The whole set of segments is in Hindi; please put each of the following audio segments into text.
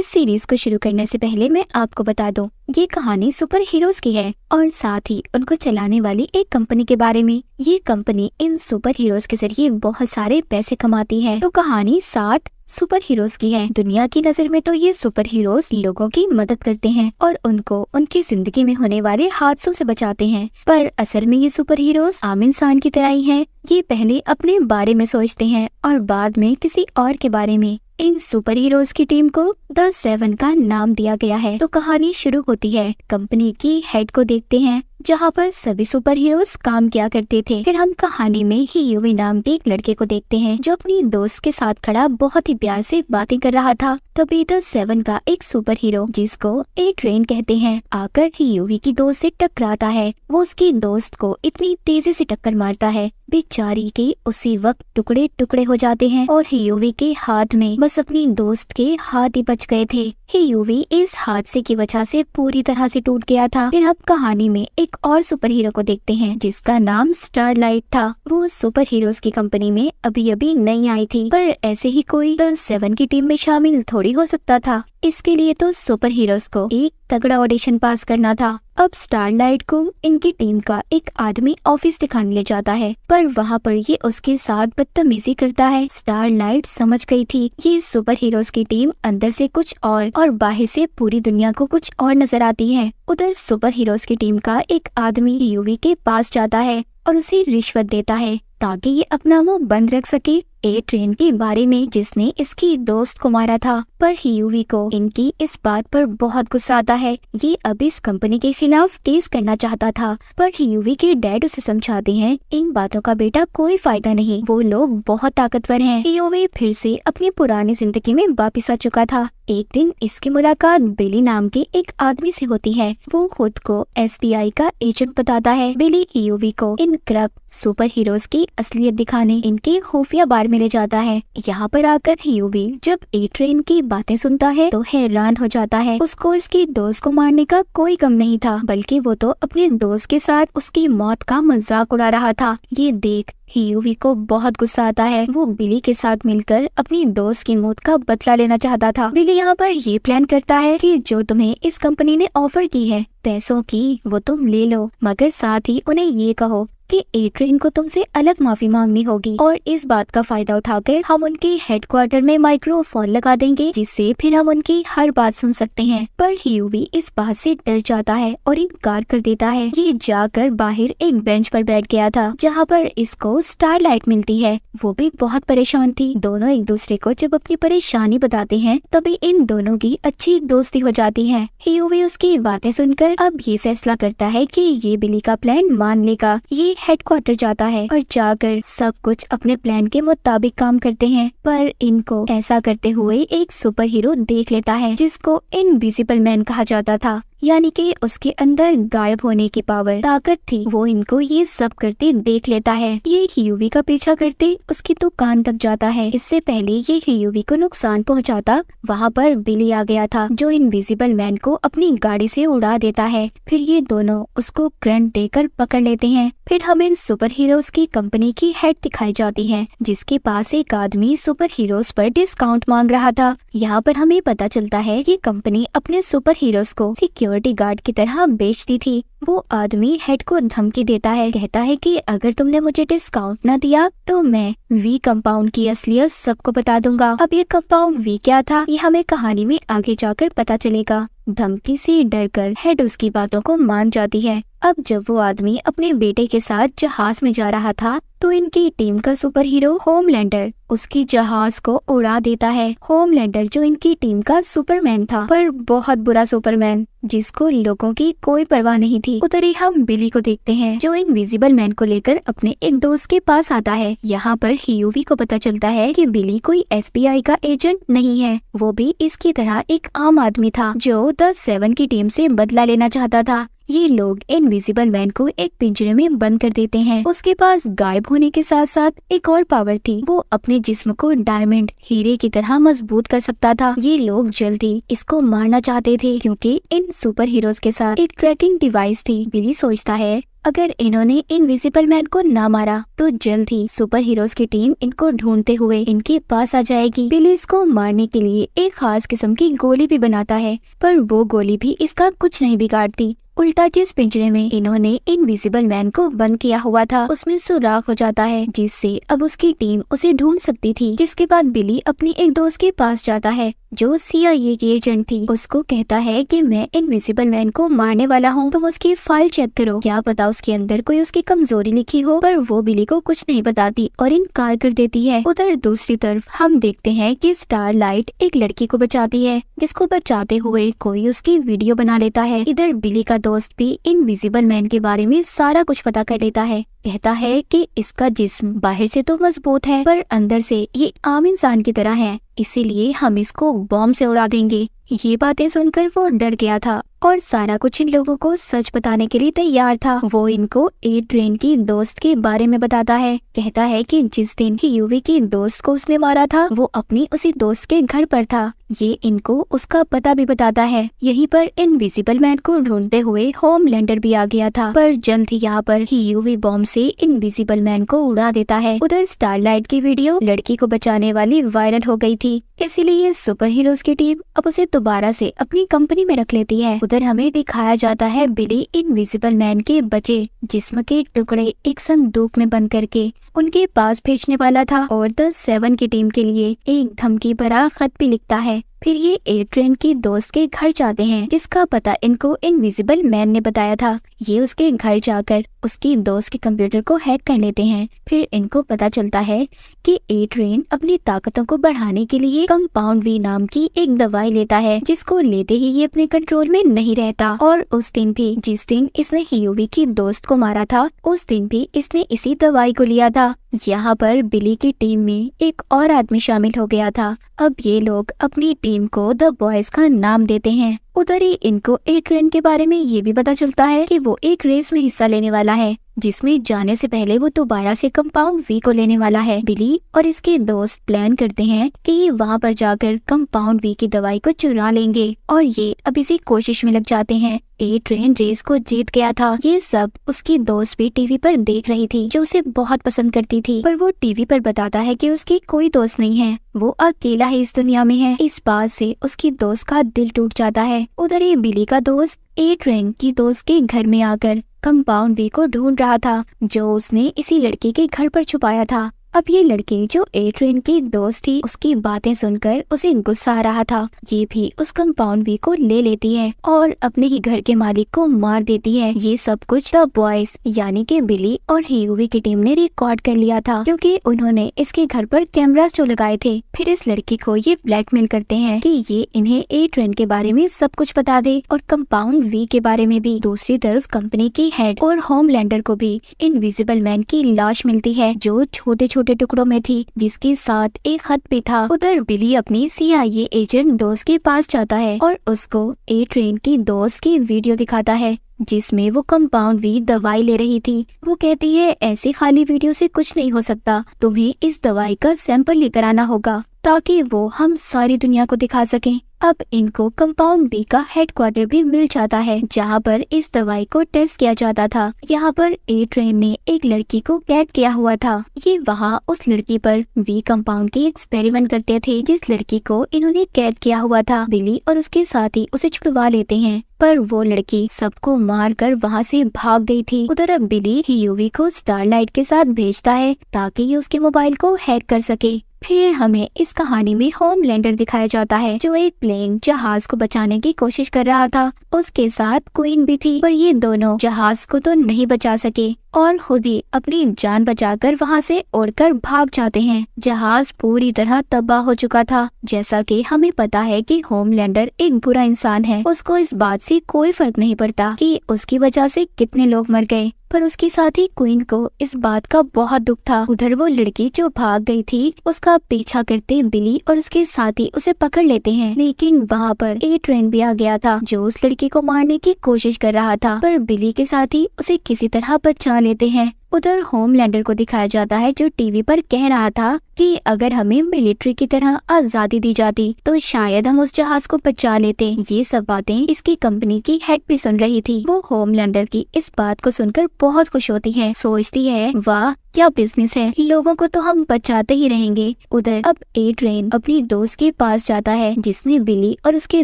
इस सीरीज को शुरू करने से पहले मैं आपको बता दूं, ये कहानी सुपर हीरोज की है और साथ ही उनको चलाने वाली एक कंपनी के बारे में। ये कंपनी इन सुपर हीरोज के जरिए बहुत सारे पैसे कमाती है। तो कहानी 7 सुपर हीरोज की है। दुनिया की नजर में तो ये सुपर हीरोज लोगों की मदद करते हैं और उनको उनकी जिंदगी में होने वाले हादसों से बचाते हैं, पर असल में ये सुपर हीरोज आम इंसान की तरह ही हैं। ये पहले अपने बारे में सोचते हैं और बाद में किसी और के बारे में। इन सुपर हीरोज की टीम को द 7 का नाम दिया गया है। तो कहानी शुरू होती है कंपनी की हेड को देखते हैं, जहाँ पर सभी सुपर हीरोज काम किया करते थे। फिर हम कहानी में ही यूवी नाम के एक लड़के को देखते हैं, जो अपनी दोस्त के साथ खड़ा बहुत ही प्यार से बातें कर रहा था। तभी द 7 का एक सुपर हीरो, जिसको ए ट्रेन कहते हैं, आकर ही यूवी की दोस्त से टकराता है। वो उसकी दोस्त को इतनी तेजी से टक्कर मारता है, बेचारी के उसी वक्त टुकड़े टुकड़े हो जाते हैं और यूवी के हाथ में बस अपनी दोस्त के हाथ ही बच गए थे। यूवी इस हादसे की वजह से पूरी तरह से टूट गया था। फिर हम कहानी में एक और सुपर हीरो को देखते हैं, जिसका नाम स्टारलाइट था। वो सुपर हीरोज की कंपनी में अभी अभी नई आई थी, पर ऐसे ही कोई द 7 की टीम में शामिल थोड़ी हो सकता था। इसके लिए तो सुपर हीरोज को एक तगड़ा ऑडिशन पास करना था। अब स्टारलाइट को इनकी टीम का एक आदमी ऑफिस दिखाने ले जाता है, पर वहाँ पर ये उसके साथ बदतमीजी करता है। स्टारलाइट समझ गई थी ये सुपर हीरोज की टीम अंदर से कुछ और बाहर से पूरी दुनिया को कुछ और नजर आती है। उधर सुपर हीरोज की टीम का एक आदमी यूवी के पास जाता है और उसे रिश्वत देता है ताकि ये अपना मुंह बंद रख सके ए ट्रेन के बारे में, जिसने इसकी दोस्त को मारा था। पर यूवी को इनकी इस बात पर बहुत गुस्सा आता है। ये अब इस कंपनी के खिलाफ केस करना चाहता था, पर यूवी के डैड उसे समझाते हैं इन बातों का बेटा कोई फायदा नहीं, वो लोग बहुत ताकतवर हैं। यूवी फिर से अपनी पुरानी जिंदगी में वापिस आ चुका था। एक दिन इसकी मुलाकात बिली नाम के एक आदमी से होती है। वो खुद को FBI का एजेंट बताता है। बिली यूवी को इन करप्ट सुपर हीरोज की असलियत दिखाने इनके खुफिया बार में ले जाता है। यहाँ पर आकर यूवी जब ए ट्रेन की बातें सुनता है तो हैरान हो जाता है। उसको इसकी दोस्त को मारने का कोई गम नहीं था, बल्कि वो तो अपने दोस्त के साथ उसकी मौत का मजाक उड़ा रहा था। ये देख यूवी को बहुत गुस्सा आता है। वो बिली के साथ मिलकर अपनी दोस्त की मौत का बदला लेना चाहता था। बिली यहाँ पर ये प्लान करता है कि जो तुम्हें इस कंपनी ने ऑफर की है पैसों की, वो तुम ले लो, मगर साथ ही उन्हें ये कहो कि ए ट्रेन को तुमसे अलग माफी मांगनी होगी। और इस बात का फायदा उठाकर हम उनके हेडक्वार्टर में माइक्रोफोन लगा देंगे, जिससे फिर हम उनकी हर बात सुन सकते हैं। पर यूवी इस बात से डर जाता है और इनकार कर देता है। ये जाकर बाहर एक बेंच पर बैठ गया था, जहाँ पर इसको स्टारलाइट मिलती है। वो भी बहुत परेशान थी। दोनों एक दूसरे को जब अपनी परेशानी बताते हैं, तभी इन दोनों की अच्छी दोस्ती हो जाती है। यूवी उसकी बातें सुनकर अब ये फैसला करता है कि ये बिली का प्लान मान लेगा। ये हेडक्वार्टर जाता है और जाकर सब कुछ अपने प्लान के मुताबिक काम करते हैं। पर इनको ऐसा करते हुए एक सुपर हीरो देख लेता है, जिसको इनविजिबल मैन कहा जाता था, यानी कि उसके अंदर गायब होने की पावर ताकत थी। वो इनको ये सब करते देख लेता है। ये यूवी का पीछा करते उसकी दुकान तक जाता है। इससे पहले ये यूवी को नुकसान पहुंचाता, वहाँ पर बिली आ गया था, जो इनविजिबल मैन को अपनी गाड़ी से उड़ा देता है। फिर ये दोनों उसको करंट देकर पकड़ लेते हैं। फिर हमें सुपर हीरोज की कंपनी की हेड दिखाई जाती है, जिसके पास एक आदमी सुपर हीरोज पर डिस्काउंट मांग रहा था। यहाँ पर हमें पता चलता है कि कंपनी अपने सुपर हीरोज को सिक्योरिटी गार्ड की तरह बेचती थी। वो आदमी हेड को धमकी देता है, कहता है कि अगर तुमने मुझे डिस्काउंट न दिया तो मैं वी कंपाउंड की असलियत सबको बता दूंगा। अब ये कंपाउंड वी क्या था, ये हमें कहानी में आगे जाकर पता चलेगा। धमकी से डरकर हेड उसकी बातों को मान जाती है। अब जब वो आदमी अपने बेटे के साथ जहाज में जा रहा था, तो इनकी टीम का सुपर हीरो होमलैंडर उसकी जहाज को उड़ा देता है। होमलैंडर जो इनकी टीम का सुपरमैन था, पर बहुत बुरा सुपरमैन, जिसको लोगों की कोई परवाह नहीं थी। उधर ही हम बिली को देखते हैं, जो इनविजिबल मैन को लेकर अपने एक दोस्त के पास आता है। यहाँ पर यूवी को पता चलता है कि बिली कोई FBI का एजेंट नहीं है, वो भी इसकी तरह एक आम आदमी था, जो द 7 की टीम से बदला लेना चाहता था। ये लोग इनविजिबल मैन को एक पिंजरे में बंद कर देते हैं। उसके पास गायब होने के साथ साथ एक और पावर थी, वो अपने जिस्म को डायमंड हीरे की तरह मजबूत कर सकता था। ये लोग जल्दी इसको मारना चाहते थे, क्योंकि इन सुपर हीरोज के साथ एक ट्रैकिंग डिवाइस थी। बिली सोचता है अगर इन्होंने इनविजिबल मैन को ना मारा तो जल्द ही सुपर हीरोज की टीम इनको ढूंढते हुए इनके पास आ जाएगी। बिली इसको मारने के लिए एक खास किस्म की गोली भी बनाता है, पर वो गोली भी इसका कुछ नहीं बिगाड़ती। उल्टा जिस पिंजरे में इन्होंने इनविजिबल मैन को बंद किया हुआ था उसमें सुराख हो जाता है, जिससे अब उसकी टीम उसे ढूंढ सकती थी। जिसके बाद बिली अपनी एक दोस्त के पास जाता है जो CIA की एजेंट थी। उसको कहता है कि मैं इनविजिबल मैन को मारने वाला हूँ, तुम उसकी फाइल चेक करो, क्या पता उसके अंदर कोई उसकी कमजोरी लिखी हो। पर वो बिली को कुछ नहीं बताती और इनकार कर देती है। उधर दूसरी तरफ हम देखते हैं कि स्टारलाइट एक लड़की को बचाती है, जिसको बचाते हुए कोई उसकी वीडियो बना लेता है। इधर बिली का दोस्त भी इनविजिबल मैन के बारे में सारा कुछ पता कर लेता है। कहता है कि इसका जिस्म बाहर से तो मजबूत है पर अंदर से ये आम इंसान की तरह है, इसीलिए हम इसको बॉम्ब से उड़ा देंगे। ये बातें सुनकर वो डर गया था और सारा कुछ इन लोगों को सच बताने के लिए तैयार था। वो इनको ए ट्रेन की दोस्त के बारे में बताता है। कहता है कि जिस दिन यूवी की दोस्त को उसने मारा था वो अपनी उसी दोस्त के घर पर था। ये इनको उसका पता भी बताता है। यहीं पर इनविजिबल मैन को ढूंढते हुए होमलैंडर भी आ गया था, पर जल्द ही यहाँ पर यूवी बॉम्ब से इनविजिबल मैन को उड़ा देता है। उधर स्टारलाइट की वीडियो लड़की को बचाने वाली वायरल हो गई थी, इसीलिए सुपर हीरोज की टीम अब उसे दोबारा से अपनी कंपनी में रख लेती है। उधर हमें दिखाया जाता है बिली इनविजिबल मैन के बचे जिस्म के टुकड़े एक संदूक में बंद करके उनके पास भेजने वाला था और द 7 की टीम के लिए एक धमकी भरा खत भी लिखता है। फिर ये ए ट्रेन की दोस्त के घर जाते हैं, जिसका पता इनको इनविजिबल मैन ने बताया था। ये उसके घर जाकर उसकी दोस्त के कंप्यूटर को हैक कर लेते हैं। फिर इनको पता चलता है कि ए ट्रेन अपनी ताकतों को बढ़ाने के लिए कंपाउंड वी नाम की एक दवाई लेता है, जिसको लेते ही ये अपने कंट्रोल में नहीं रहता। और उस दिन भी जिस दिन इसने यूवी की दोस्त को मारा था उस दिन भी इसने इसी दवाई को लिया था। यहाँ पर बिली की टीम में एक और आदमी शामिल हो गया था। अब ये लोग अपनी टीम को द बॉयज का नाम देते हैं। उधर ही इनको ए ट्रेन के बारे में ये भी पता चलता है कि वो एक रेस में हिस्सा लेने वाला है, जिसमें जाने से पहले वो दोबारा से कंपाउंड वी को लेने वाला है। बिली और इसके दोस्त प्लान करते हैं कि ये वहाँ पर जाकर कंपाउंड वी की दवाई को चुरा लेंगे और ये अब इसी कोशिश में लग जाते हैं। ए ट्रेन रेस को जीत गया था। ये सब उसकी दोस्त भी टीवी पर देख रही थी, जो उसे बहुत पसंद करती थी, पर वो टीवी पर बताता है कि उसकी कोई दोस्त नहीं है, वो अकेला ही इस दुनिया में है। इस बात से उसकी दोस्त का दिल टूट जाता है। उधर ही बिली का दोस्त ए ट्रेन की दोस्त के घर में आकर कंपाउंड वी को ढूंढ रहा था, जो उसने इसी लड़के के घर पर छुपाया था। अब ये लड़की जो ए ट्रेन की दोस्त थी उसकी बातें सुनकर उसे गुस्सा आ रहा था। ये भी उस कंपाउंड वी को ले लेती है और अपने ही घर के मालिक को मार देती है। ये सब कुछ द बॉयज यानी कि बिली और यूवी की टीम ने रिकॉर्ड कर लिया था, क्योंकि उन्होंने इसके घर पर कैमरास जो लगाए थे। फिर इस लड़की को ये ब्लैकमेल करते हैं कि ये इन्हें ए ट्रेन के बारे में सब कुछ बता दे और कंपाउंड वी के बारे में भी। दूसरी तरफ कंपनी की हेड और होमलैंडर को भी इनविजिबल मैन की लाश मिलती है, जो छोटे छोटे टुकड़ों में थी, जिसके साथ एक खत भी था। उधर बिली अपनी CIA एजेंट दोस्त के पास जाता है और उसको ए ट्रेन की दोस्त की वीडियो दिखाता है, जिसमें वो कंपाउंड वी दवाई ले रही थी। वो कहती है ऐसी खाली वीडियो से कुछ नहीं हो सकता, तुम्हें इस दवाई का सैंपल लेकर आना होगा ताकि वो हम सारी दुनिया को दिखा सकें। अब इनको कंपाउंड बी का हेडक्वार्टर भी मिल जाता है, जहाँ पर इस दवाई को टेस्ट किया जाता था। यहाँ पर ए ट्रेन ने एक लड़की को कैद किया हुआ था। ये वहाँ उस लड़की पर वी कंपाउंड के एक्सपेरिमेंट करते थे, जिस लड़की को इन्होंने कैद किया हुआ था। बिली और उसके साथी उसे छुड़वा लेते हैं, पर वो लड़की सबको मार कर वहाँ से भाग गई थी। उधर अब बिली यूवी को स्टारलाइट के साथ भेजता है ताकि ये उसके मोबाइल को हैक कर सके। फिर हमें इस कहानी में होमलैंडर दिखाया जाता है, जो एक प्लेन जहाज को बचाने की कोशिश कर रहा था। उसके साथ क्वीन भी थी, पर ये दोनों जहाज को तो नहीं बचा सके और खुद ही अपनी जान बचाकर वहाँ से उड़कर भाग जाते हैं। जहाज पूरी तरह तबाह हो चुका था। जैसा कि हमें पता है कि होमलैंडर एक बुरा इंसान है, उसको इस बात से कोई फर्क नहीं पड़ता कि उसकी वजह से कितने लोग मर गए, पर उसके साथी क्वीन को इस बात का बहुत दुख था। उधर वो लड़की जो भाग गई थी उसका पीछा करते बिली और उसके साथी उसे पकड़ लेते हैं, लेकिन वहाँ पर ए ट्रेन भी आ गया था, जो उस लड़की को मारने की कोशिश कर रहा था, पर बिली के साथी उसे किसी तरह बचा लेते हैं। उधर होमलैंडर को दिखाया जाता है जो टीवी पर कह रहा था कि अगर हमें मिलिट्री की तरह आजादी दी जाती तो शायद हम उस जहाज को बचा लेते। ये सब बातें इसकी कंपनी की हेड भी सुन रही थी। वो होमलैंडर की इस बात को सुनकर बहुत खुश होती है, सोचती है वाह क्या बिजनेस है, लोगों को तो हम बचाते ही रहेंगे। उधर अब ए ट्रेन अपनी दोस्त के पास जाता है जिसने बिली और उसके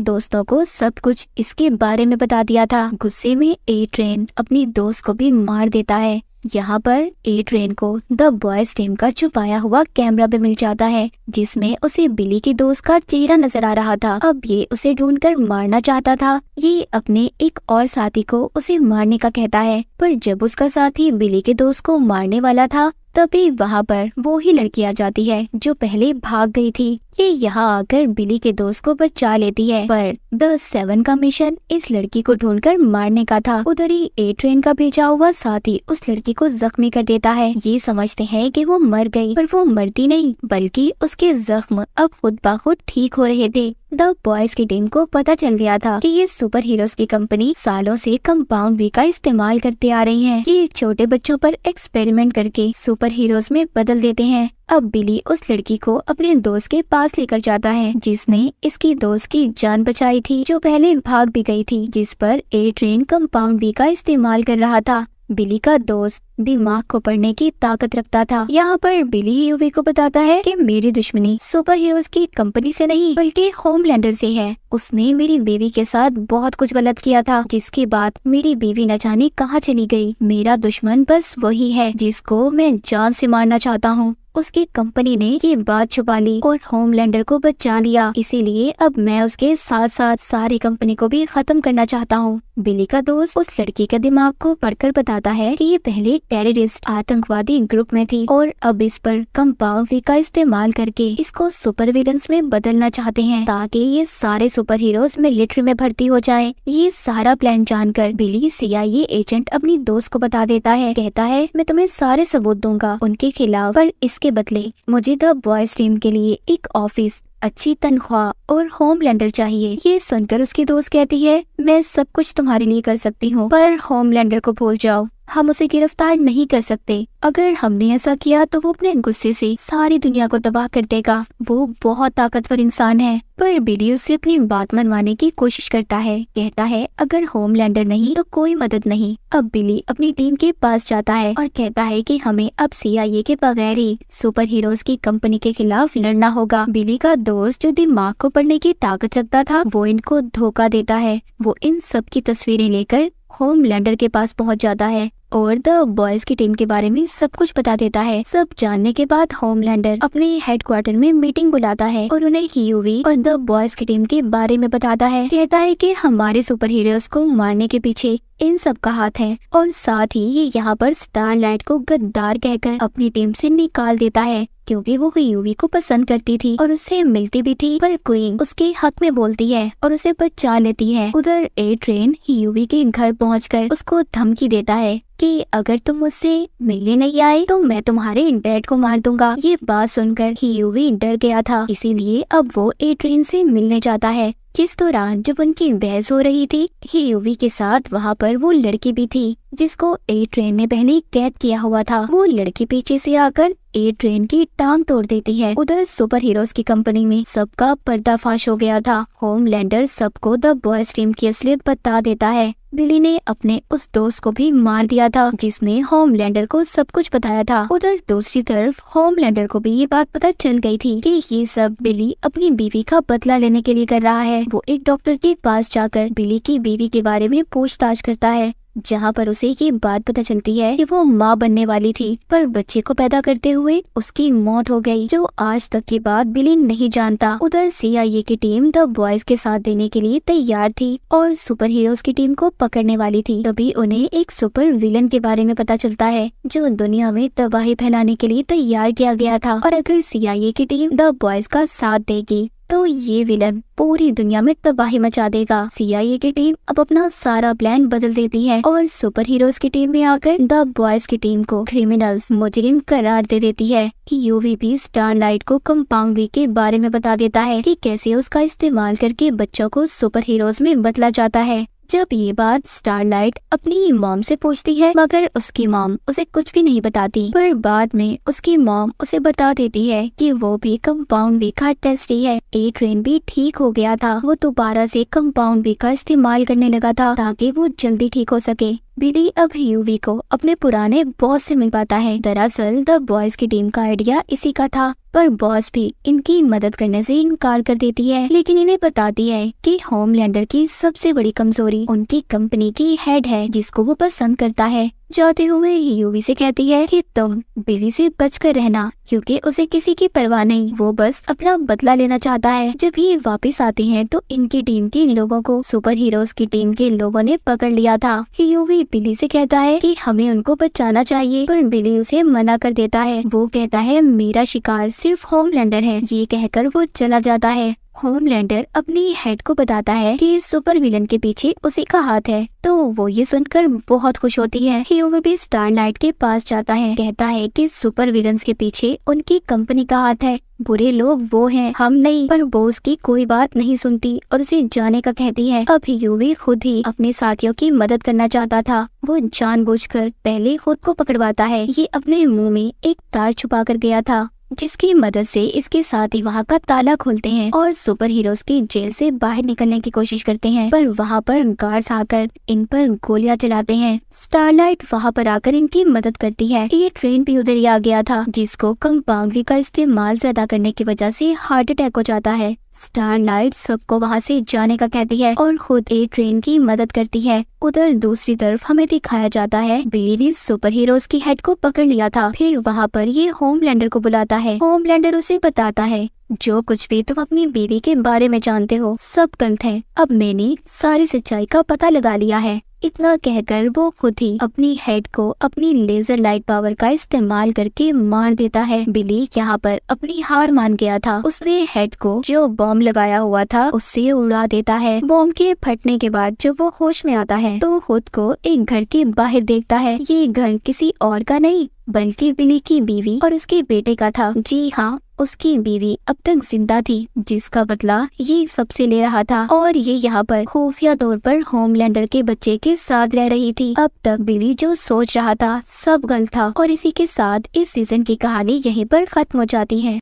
दोस्तों को सब कुछ इसके बारे में बता दिया था। गुस्से में ए ट्रेन अपनी दोस्त को भी मार देता है। यहाँ पर ए ट्रेन को द बॉयज टीम का छुपाया हुआ कैमरा भी मिल जाता है जिसमें उसे बिली के दोस्त का चेहरा नजर आ रहा था। अब ये उसे ढूंढकर मारना चाहता था। ये अपने एक और साथी को उसे मारने का कहता है, पर जब उसका साथी बिली के दोस्त को मारने वाला था तभी वहाँ पर वो ही लड़की आ जाती है जो पहले भाग गई थी। ये यहाँ आकर बिली के दोस्त को बचा लेती है, पर द 7 का मिशन इस लड़की को ढूंढकर मारने का था। उधर ही ए ट्रेन का भेजा हुआ साथी उस लड़की को जख्मी कर देता है। ये समझते हैं कि वो मर गई, पर वो मरती नहीं बल्कि उसके जख्म अब खुद ब खुद ठीक हो रहे थे। द बॉयज की टीम को पता चल गया था कि ये सुपर हीरोज की कंपनी सालों से कंपाउंड वी का इस्तेमाल करते आ रही है। ये छोटे बच्चों पर एक्सपेरिमेंट करके सुपर हीरोज में बदल देते हैं। अब बिली उस लड़की को अपने दोस्त के पास लेकर जाता है जिसने इसकी दोस्त की जान बचाई थी, जो पहले भाग भी गई थी, जिस पर ए ट्रेन कंपाउंड वी का इस्तेमाल कर रहा था। बिली का दोस्त दिमाग को पढ़ने की ताकत रखता था। यहाँ पर बिली यूवी को बताता है कि मेरी दुश्मनी सुपर हीरोज की कंपनी से नहीं बल्कि होमलैंडर से है। उसने मेरी बीवी के साथ बहुत कुछ गलत किया था, जिसके बाद मेरी बीवी न जाने कहाँ चली गई। मेरा दुश्मन बस वही है जिसको मैं जान से मारना चाहता हूँ। उसकी कंपनी ने ये बात छुपा ली और होमलैंडर को बचा लिया, इसीलिए अब मैं उसके साथ साथ सारी कंपनी को भी खत्म करना चाहता हूँ। बिली का दोस्त उस लड़की के दिमाग को पढ़कर बताता है कि ये पहले टेररिस्ट आतंकवादी ग्रुप में थी और अब इस पर कंपाउंड वी का इस्तेमाल करके इसको सुपर विलन्स में बदलना चाहते हैं ताकि ये सारे सुपर हीरोज मिलिट्री में भर्ती हो जाएं। ये सारा प्लान जानकर बिली CIA एजेंट अपनी दोस्त को बता देता है, कहता है मैं तुम्हें सारे सबूत दूंगा उनके खिलाफ, पर इसके बदले मुझे द बॉयज टीम के लिए एक ऑफिस, अच्छी तनख्वाह और होमलैंडर चाहिए। ये सुनकर उसकी दोस्त कहती है मैं सब कुछ तुम्हारे लिए कर सकती हूँ, पर होमलैंडर को भूल जाओ, हम उसे गिरफ्तार नहीं कर सकते। अगर हमने ऐसा किया तो वो अपने गुस्से से सारी दुनिया को तबाह कर देगा। वो बहुत ताकतवर इंसान है। पर बिली उससे अपनी बात मनवाने की कोशिश करता है, कहता है अगर होमलैंडर नहीं तो कोई मदद नहीं। अब बिली अपनी टीम के पास जाता है और कहता है कि हमें अब CIA के बगैर ही सुपर हीरोज की कंपनी के खिलाफ लड़ना होगा। बिली का दोस्त जो दिमाग को पढ़ने की ताकत रखता था वो इनको धोखा देता है। वो इन सब की तस्वीरें लेकर होमलैंडर के पास पहुंच जाता है और द बॉयज की टीम के बारे में सब कुछ बता देता है। सब जानने के बाद होमलैंडर अपने हेडक्वार्टर में मीटिंग बुलाता है और उन्हें यूवी और द बॉयज की टीम के बारे में बताता है। कहता है कि हमारे सुपर हीरोज को मारने के पीछे इन सब का हाथ है और साथ ही ये यहाँ पर स्टारलाइट को गद्दार कहकर अपनी टीम से निकाल देता है क्योंकि वो यूवी को पसंद करती थी और उससे मिलती भी थी, पर क्वीन उसके हक में बोलती है और उसे बचा लेती है। उधर ए ट्रेन यूवी के घर पहुंचकर उसको धमकी देता है कि अगर तुम मुझसे मिलने नहीं आए तो मैं तुम्हारे डैड को मार दूंगा। ये बात सुनकर यूवी डर गया था, इसीलिए अब वो ए ट्रेन से मिलने जाता है। जिस दौरान जब उनकी बहस हो रही थी यूवी के साथ वहाँ पर वो लड़की भी थी जिसको ए ट्रेन ने पहले कैद किया हुआ था। वो लड़की पीछे से आकर ए ट्रेन की टांग तोड़ देती है। उधर सुपर हीरोज की कंपनी में सबका पर्दाफाश हो गया था। होमलैंडर सबको द बॉयज टीम की असलियत बता देता है। बिली ने अपने उस दोस्त को भी मार दिया था जिसने होमलैंडर को सब कुछ बताया था। उधर दूसरी तरफ होमलैंडर को भी ये बात पता चल गई थी कि ये सब बिली अपनी बीवी का बदला लेने के लिए कर रहा है। वो एक डॉक्टर के पास जाकर बिली की बीवी के बारे में पूछताछ करता है, जहाँ पर उसे ये बात पता चलती है कि वो माँ बनने वाली थी, पर बच्चे को पैदा करते हुए उसकी मौत हो गई, जो आज तक की बात बिली नहीं जानता। उधर CIA की टीम द बॉयज के साथ देने के लिए तैयार थी और सुपर हीरोज की टीम को पकड़ने वाली थी। तभी उन्हें एक सुपर विलन के बारे में पता चलता है जो दुनिया में तबाही फैलाने के लिए तैयार किया गया था, और अगर CIA की टीम द बॉयज का साथ देगी तो ये विलन पूरी दुनिया में तबाही मचा देगा। CIA की टीम अब अपना सारा प्लान बदल देती है और सुपर हीरोज की टीम में आकर द बॉयज की टीम को क्रिमिनल्स, मुजरिम करार दे देती है कि यूवी भी स्टारलाइट को कंपाउंड वी के बारे में बता देता है कि कैसे उसका इस्तेमाल करके बच्चों को सुपर हीरोज में बदला जाता है। जब ये बात स्टारलाइट अपनी मॉम से पूछती है, मगर उसकी मॉम उसे कुछ भी नहीं बताती। पर बाद में उसकी मॉम उसे बता देती है कि वो भी कंपाउंड वी का टेस्ट ही है। ए ट्रेन भी ठीक हो गया था, वो दोबारा से कंपाउंड वी का इस्तेमाल करने लगा था ताकि वो जल्दी ठीक हो सके। बिली अब यूवी को अपने पुराने बॉस से मिल पाता है। दरअसल द बॉयज की टीम का आइडिया इसी का था, पर बॉस भी इनकी मदद करने से इनकार कर देती है, लेकिन इन्हें बताती है कि होमलैंडर की सबसे बड़ी कमजोरी उनकी कंपनी की हेड है, जिसको वो पसंद करता है। जाते हुए यूवी से कहती है कि तुम बिली से बचकर रहना, क्योंकि उसे किसी की परवाह नहीं, वो बस अपना बदला लेना चाहता है। जब ये वापस आते हैं तो इनकी टीम के लोगों को सुपर हीरोज की टीम के लोगों ने पकड़ लिया था। यूवी बिली से कहता है कि हमें उनको बचाना चाहिए, पर बिली उसे मना कर देता है। वो कहता है मेरा शिकार सिर्फ होमलैंडर है। ये कहकर वो चला जाता है। होमलैंडर अपनी हेड को बताता है कि सुपर विलन के पीछे उसी का हाथ है, तो वो ये सुनकर बहुत खुश होती है। ह्यूवी भी स्टारलाइट के पास जाता है, कहता है कि सुपर विलन्स के पीछे उनकी कंपनी का हाथ है, बुरे लोग वो हैं, हम नहीं। पर वो उसकी कोई बात नहीं सुनती और उसे जाने का कहती है। अब ह्यूवी खुद ही अपने साथियों की मदद करना चाहता था। वो जानबूझकर पहले खुद को पकड़वाता है। ये अपने मुंह में एक तार छुपा कर गया था, जिसकी मदद से इसके साथ ही वहाँ का ताला खोलते हैं और सुपर हीरोज की जेल से बाहर निकलने की कोशिश करते हैं। पर वहाँ पर गार्ड्स आकर इन पर गोलियां चलाते हैं। स्टारलाइट वहाँ पर आकर इनकी मदद करती है। ये ट्रेन भी उधर ही आ गया था, जिसको कंपाउंड वी का इस्तेमाल ज्यादा करने की वजह से हार्ट अटैक हो जाता है। स्टारलाइट सबको वहाँ से जाने का कहती है और खुद ए ट्रेन की मदद करती है। उधर दूसरी तरफ हमें दिखाया जाता है बिली ने सुपर हीरोज की हेड को पकड़ लिया था। फिर वहाँ पर ये होमलैंडर को बुलाता है। होमलैंडर उसे बताता है जो कुछ भी तुम अपनी बीवी के बारे में जानते हो सब गलत है। अब मैंने सारी सच्चाई का पता लगा लिया है। इतना कहकर वो खुद ही अपनी हेड को अपनी लेजर लाइट पावर का इस्तेमाल करके मार देता है। बिली यहाँ पर अपनी हार मान गया था। उसने हेड को जो बॉम्ब लगाया हुआ था उससे उड़ा देता है। बॉम्ब के फटने के बाद जब वो होश में आता है तो खुद को एक घर के बाहर देखता है। ये घर किसी और का नहीं बल्कि बिली की बीवी और उसके बेटे का था। जी हाँ, उसकी बीवी अब तक जिंदा थी, जिसका बदला ये सबसे ले रहा था और ये यहाँ पर खुफिया तौर पर होमलैंडर के बच्चे के साथ रह रही थी। अब तक बिली जो सोच रहा था सब गलत था। और इसी के साथ इस सीजन की कहानी यहीं पर खत्म हो जाती है।